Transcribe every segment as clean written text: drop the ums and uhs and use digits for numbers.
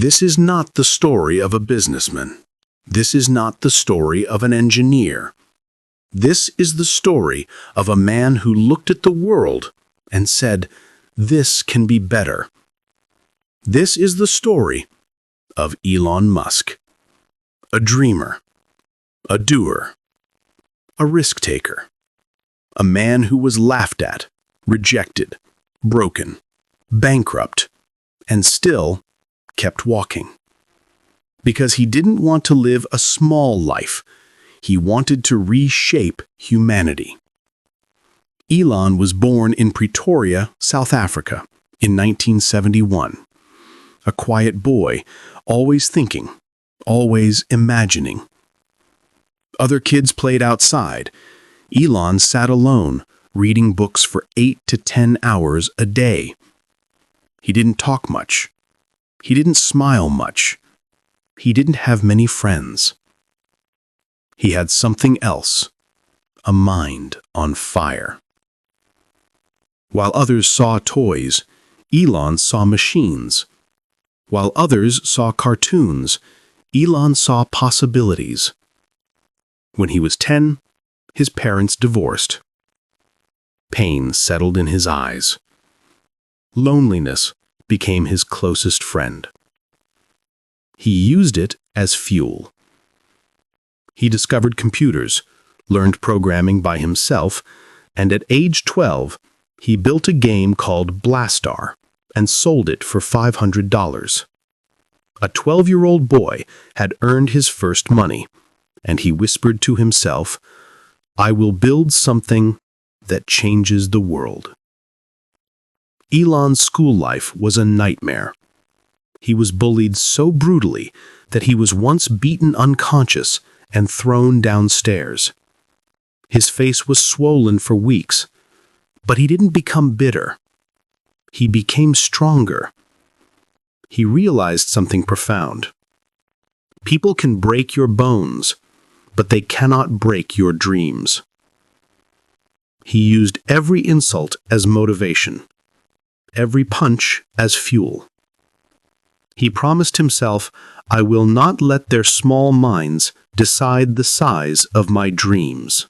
This is not the story of a businessman. This is not the story of an engineer. This is the story of a man who looked at the world and said, "This can be better." This is the story of Elon Musk, a dreamer, a doer, a risk-taker, a man who was laughed at, rejected, broken, bankrupt, and still kept walking. Because he didn't want to live a small life. He wanted to reshape humanity. Elon was born in Pretoria, South Africa, in 1971. A quiet boy, always thinking, always imagining. Other kids played outside. Elon sat alone, reading books for 8 to 10 hours a day. He didn't talk much. He didn't smile much. He didn't have many friends. He had something else, a mind on fire. While others saw toys, Elon saw machines. While others saw cartoons, Elon saw possibilities. When he was 10, his parents divorced. Pain settled in his eyes. Loneliness became his closest friend. He used it as fuel. He discovered computers, learned programming by himself, and at age 12, he built a game called Blastar and sold it for $500. A 12-year-old boy had earned his first money, and he whispered to himself, "I will build something that changes the world." Elon's school life was a nightmare. He was bullied so brutally that he was once beaten unconscious and thrown downstairs. His face was swollen for weeks, but he didn't become bitter. He became stronger. He realized something profound. People can break your bones, but they cannot break your dreams. He used every insult as motivation, every punch as fuel. He promised himself, "I will not let their small minds decide the size of my dreams."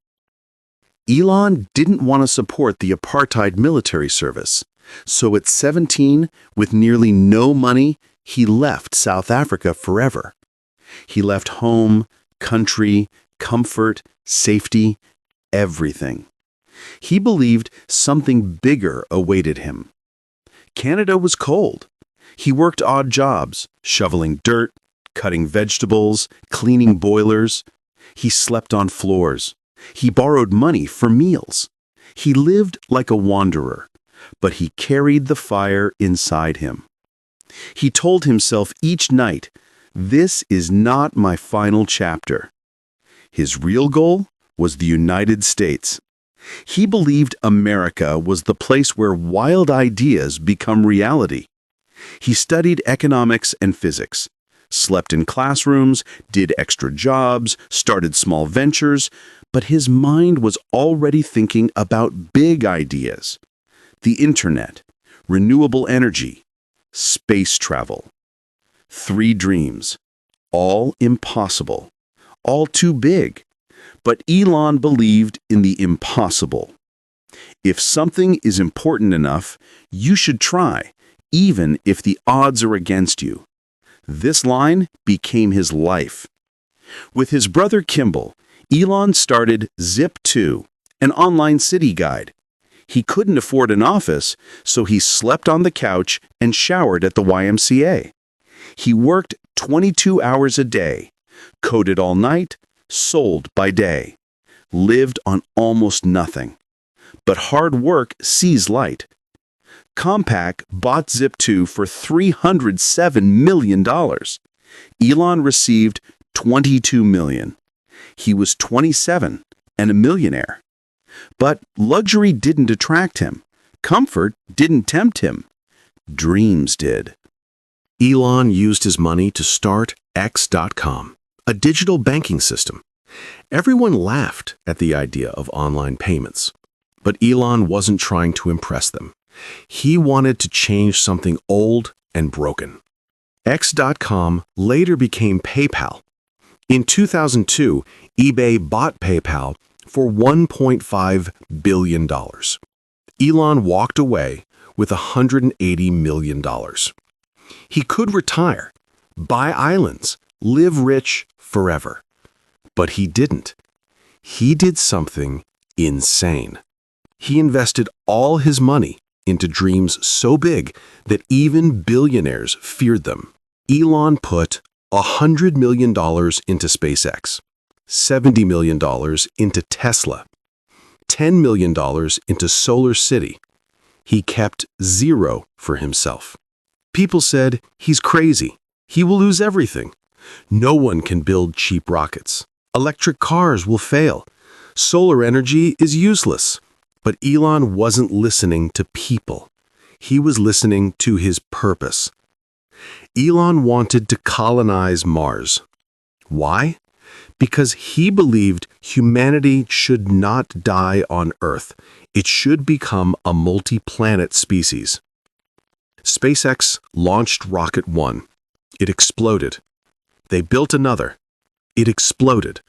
Elon didn't want to support the apartheid military service, so at 17, with nearly no money, he left South Africa forever. He left home, country, comfort, safety, everything. He believed something bigger awaited him. Canada was cold. He worked odd jobs, shoveling dirt, cutting vegetables, cleaning boilers. He slept on floors. He borrowed money for meals. He lived like a wanderer, but he carried the fire inside him. He told himself each night, "This is not my final chapter." His real goal was the United States. He believed America was the place where wild ideas become reality. He studied economics and physics, slept in classrooms, did extra jobs, started small ventures, but his mind was already thinking about big ideas. The internet, renewable energy, space travel. 3 dreams, all impossible, all too big. But Elon believed in the impossible. If something is important enough, you should try, even if the odds are against you. This line became his life. With his brother Kimball, Elon started Zip2, an online city guide. He couldn't afford an office, so he slept on the couch and showered at the YMCA. He worked 22 hours a day, coded all night, sold by day, lived on almost nothing. But hard work sees light. Compaq bought Zip2 for $307 million. Elon received $22 million. He was 27 and a millionaire. But luxury didn't attract him. Comfort didn't tempt him. Dreams did. Elon used his money to start X.com, a digital banking system. Everyone laughed at the idea of online payments. But Elon wasn't trying to impress them. He wanted to change something old and broken. X.com later became PayPal. In 2002, eBay bought PayPal for $1.5 billion. Elon walked away with $180 million. He could retire, buy islands, live rich forever. But he didn't. He did something insane. He invested all his money into dreams so big that even billionaires feared them. Elon put $100 million into SpaceX, $70 million into Tesla, $10 million into Solar City. He kept zero for himself. People said, he's crazy. He will lose everything. No one can build cheap rockets. Electric cars will fail. Solar energy is useless. But Elon wasn't listening to people. He was listening to his purpose. Elon wanted to colonize Mars. Why? Because he believed humanity should not die on Earth. It should become a multi-planet species. SpaceX launched Rocket 1. It exploded. They built another. It exploded.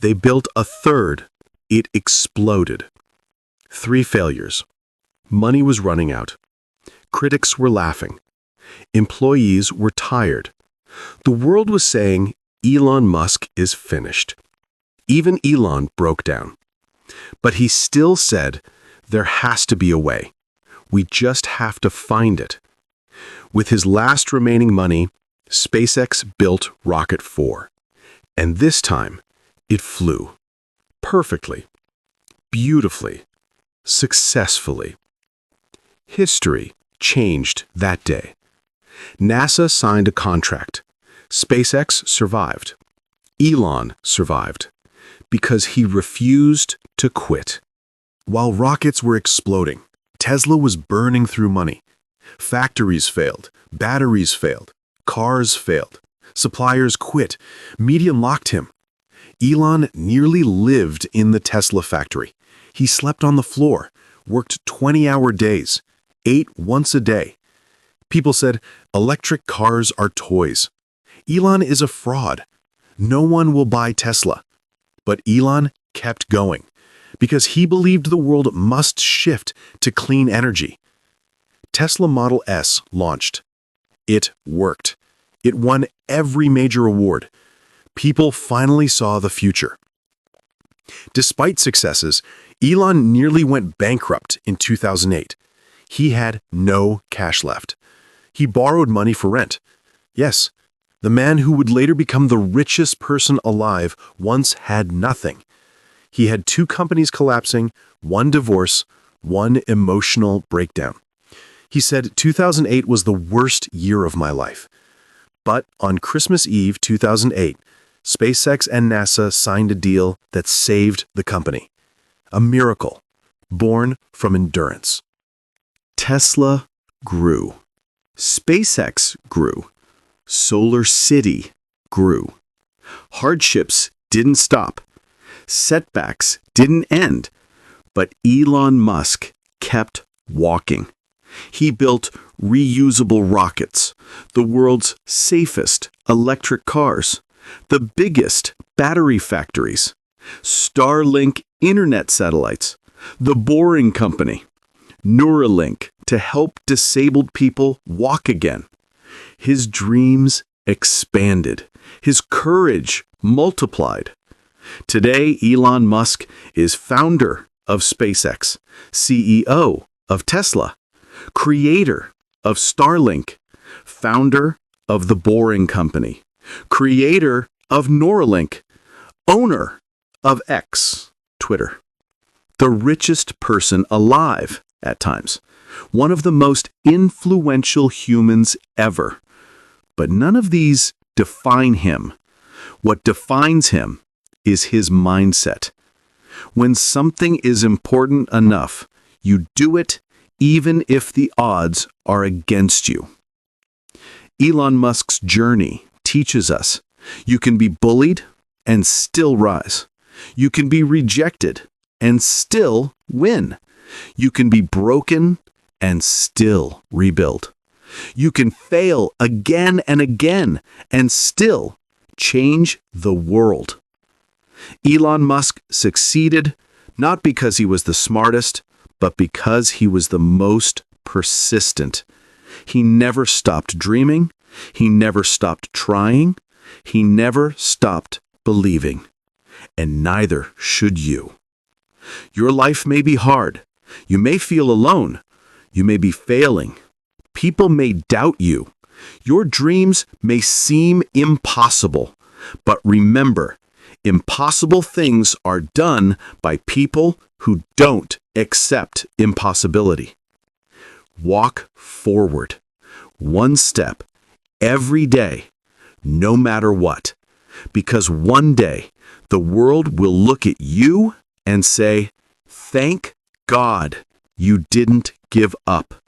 They built a third. It exploded. 3 failures. Money was running out. Critics were laughing. Employees were tired. The world was saying, Elon Musk is finished. Even Elon broke down. But he still said, there has to be a way. We just have to find it. With his last remaining money, SpaceX built Rocket 4. And this time, it flew. Perfectly. Beautifully. Successfully. History changed that day. NASA signed a contract. SpaceX survived. Elon survived. Because he refused to quit. While rockets were exploding, Tesla was burning through money. Factories failed. Batteries failed. Cars failed. Suppliers quit. Media locked him. Elon nearly lived in the Tesla factory. He slept on the floor, worked 20-hour days, ate once a day. People said, electric cars are toys. Elon is a fraud. No one will buy Tesla. But Elon kept going because he believed the world must shift to clean energy. Tesla Model S launched. It worked. It won every major award. People finally saw the future. Despite successes, Elon nearly went bankrupt in 2008. He had no cash left. He borrowed money for rent. Yes, the man who would later become the richest person alive once had nothing. He had 2 companies collapsing, 1 divorce, 1 emotional breakdown. He said 2008 was the worst year of my life. But on Christmas Eve 2008, SpaceX and NASA signed a deal that saved the company. A miracle, born from endurance. Tesla grew. SpaceX grew. Solar City grew. Hardships didn't stop. Setbacks didn't end. But Elon Musk kept walking. He built reusable rockets, the world's safest electric cars, the biggest battery factories, Starlink internet satellites, the Boring Company, Neuralink to help disabled people walk again. His dreams expanded. His courage multiplied. Today, Elon Musk is founder of SpaceX, CEO of Tesla, creator of Starlink, founder of the Boring Company, creator of Neuralink, owner of X, Twitter. The richest person alive at times. One of the most influential humans ever. But none of these define him. What defines him is his mindset. When something is important enough, you do it even if the odds are against you. Elon Musk's journey teaches us you can be bullied and still rise. You can be rejected and still win. You can be broken and still rebuild. You can fail again and again and still change the world. Elon Musk succeeded not because he was the smartest, but because he was the most persistent. He never stopped dreaming. He never stopped trying. He never stopped believing. And neither should you. Your life may be hard. You may feel alone. You may be failing. People may doubt you. Your dreams may seem impossible. But remember, impossible things are done by people who don't accept impossibility. Walk forward, one step, every day, no matter what. Because one day, the world will look at you and say, "Thank God you didn't give up."